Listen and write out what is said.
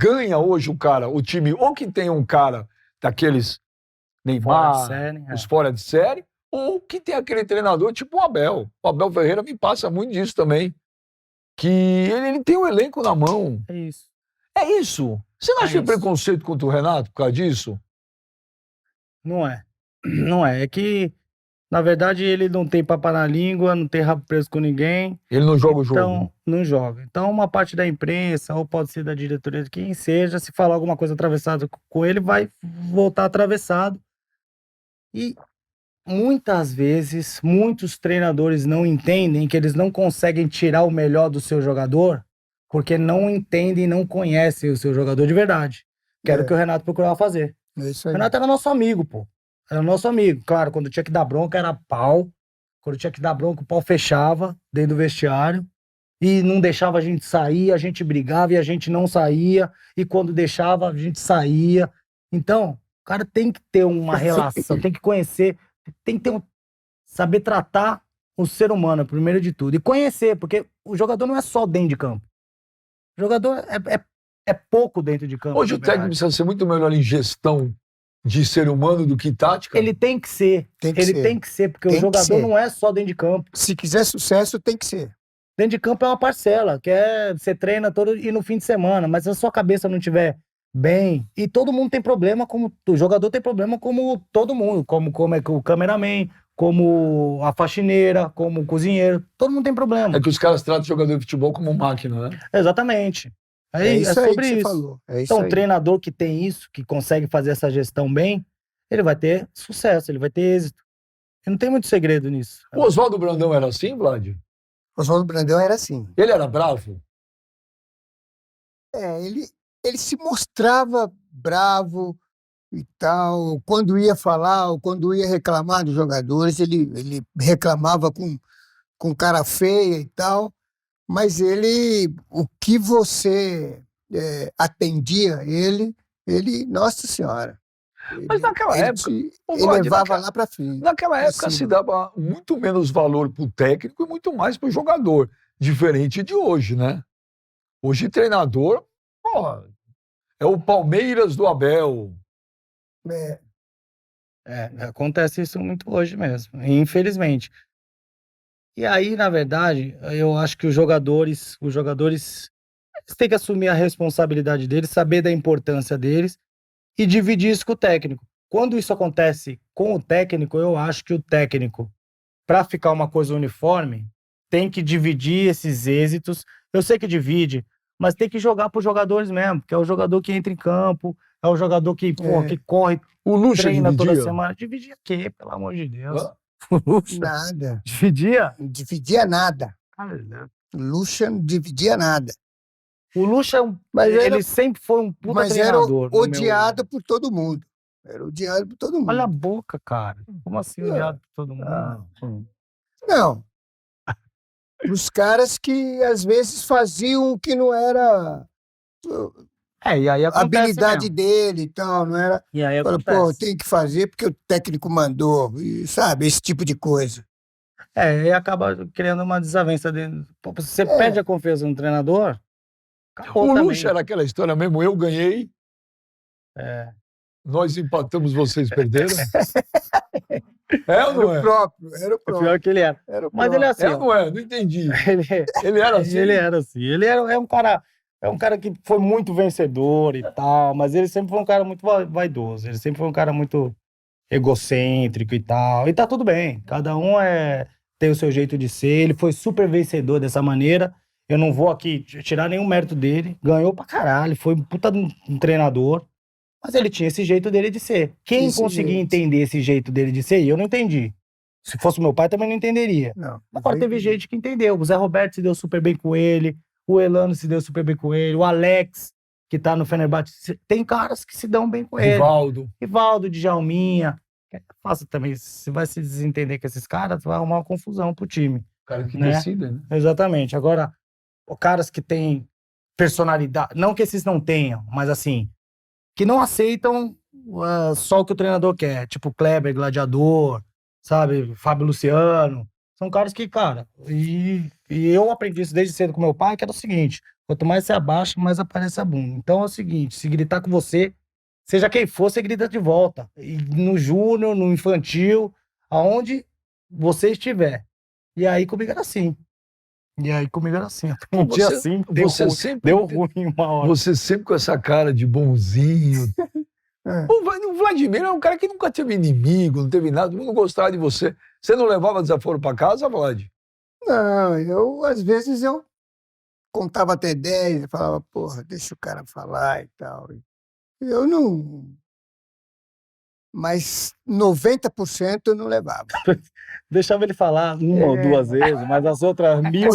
ganha hoje o time, ou que tem um cara daqueles Neymar, os fora de série, ou que tem aquele treinador tipo o Abel. O Abel Ferreira me passa muito disso também. Que ele tem o elenco na mão. É isso. É isso. Você não acha preconceito contra o Renato por causa disso? Não é. Não é. É que, na verdade, ele não tem papo na língua, não tem rabo preso com ninguém. Ele não joga o jogo. Então, não joga. Então, uma parte da imprensa, ou pode ser da diretoria, de quem seja, se falar alguma coisa atravessada com ele, vai voltar atravessado. E muitas vezes, muitos treinadores não entendem que eles não conseguem tirar o melhor do seu jogador porque não entendem e não conhecem o seu jogador de verdade. Que era o que o Renato procurava fazer. É isso O aí. Renato era nosso amigo, pô. Era nosso amigo. Claro, quando tinha que dar bronca, era pau. Quando tinha que dar bronca, o pau fechava dentro do vestiário. E não deixava a gente sair, a gente brigava e a gente não saía. E quando deixava, a gente saía. Então, o cara tem que ter uma relação, tem que conhecer, tem que ter saber tratar o ser humano, primeiro de tudo. E conhecer, porque o jogador não é só dentro de campo. O jogador é pouco dentro de campo. Hoje o técnico precisa ser muito melhor em gestão de ser humano do que tática. Ele tem que ser. Tem que ser, porque o jogador não é só dentro de campo. Se quiser sucesso, tem que ser. Dentro de campo é uma parcela, que você treina todo e no fim de semana, mas se a sua cabeça não estiver bem, e todo mundo tem problema, como o jogador tem problema como todo mundo, como é que o cameraman, como a faxineira, como o cozinheiro, todo mundo tem problema. É que os caras tratam o jogador de futebol como máquina, né? Exatamente. É sobre isso. Falou. Então, o treinador que tem isso, que consegue fazer essa gestão bem, ele vai ter sucesso, ele vai ter êxito. E não tem muito segredo nisso. O Oswaldo Brandão era assim, Vlad? Oswaldo Brandão era assim. Ele era bravo? Ele se mostrava bravo e tal. Quando ia falar ou quando ia reclamar dos jogadores, ele reclamava com cara feia e tal. Mas o que você atendia ele, nossa senhora. Mas naquela época, ele levava lá para frente. Naquela época se dava muito menos valor para o técnico e muito mais para o jogador. Diferente de hoje, né? Hoje, treinador, porra, é o Palmeiras do Abel. Acontece isso muito hoje mesmo, infelizmente. E aí, na verdade, eu acho que os jogadores eles têm que assumir a responsabilidade deles, saber da importância deles e dividir isso com o técnico. Quando isso acontece com o técnico, eu acho que o técnico, para ficar uma coisa uniforme, tem que dividir esses êxitos. Eu sei que divide, mas tem que jogar para os jogadores mesmo, porque é o jogador que entra em campo, é o jogador que corre, o Lucha treina dividia. toda semana. Dividir o quê, pelo amor de Deus? Nada. Dividia? Não dividia nada. Lucha não dividia nada. O Lucha, ele sempre foi um puta treinador. Mas era odiado por todo mundo. Era odiado por todo mundo. Olha a boca, cara. Como assim odiado por todo mundo? Não. Os caras que, às vezes, faziam o que não era e aí a habilidade dele e tal, não era? E aí fala, pô, tem que fazer porque o técnico mandou, e, sabe? Esse tipo de coisa. E acaba criando uma desavença dentro. Pô, você perde a confiança no treinador, acabou o também. Lucha era aquela história mesmo, eu ganhei, nós empatamos, vocês perderam. Ou não é? Era o próprio. Pior que ele era. Mas ele é assim. Não é? Não entendi. Ele era assim? Ele era assim. Ele é um cara que foi muito vencedor e tal, mas ele sempre foi um cara muito vaidoso. Ele sempre foi um cara muito egocêntrico e tal. E tá tudo bem. Cada um tem o seu jeito de ser. Ele foi super vencedor dessa maneira. Eu não vou aqui tirar nenhum mérito dele. Ganhou pra caralho. Foi um puta um treinador. Mas ele tinha esse jeito dele de ser. Quem conseguia entender esse jeito dele de ser, eu não entendi. Se fosse meu pai, também não entenderia. Agora teve gente que entendeu. O Zé Roberto se deu super bem com ele. O Elano se deu super bem com ele. O Alex, que tá no Fenerbahçe. Tem caras que se dão bem com ele. Rivaldo, Djalminha. É fácil também. Se vai se desentender com esses caras, vai arrumar uma confusão pro time. Cara que decida, né? Exatamente. Agora, caras que têm personalidade. Não que esses não tenham, mas assim, que não aceitam só o que o treinador quer. Tipo Kleber, Gladiador, sabe? Fábio Luciano. São caras que, cara, e eu aprendi isso desde cedo com meu pai, que era o seguinte, quanto mais você abaixa, mais aparece a bunda. Então é o seguinte, se gritar com você, seja quem for, você grita de volta. E no júnior, no infantil, aonde você estiver. E aí comigo era assim. Aprendi assim, deu ruim uma hora. Você sempre com essa cara de bonzinho. O Vladimir é um cara que nunca teve inimigo, não teve nada, todo mundo gostava de você. Você não levava desaforo para casa, Vlad? Não, às vezes eu contava até 10 e falava, porra, deixa o cara falar e tal. Eu não... Mas 90% eu não levava. Deixava ele falar uma ou duas vezes, mas as outras 1000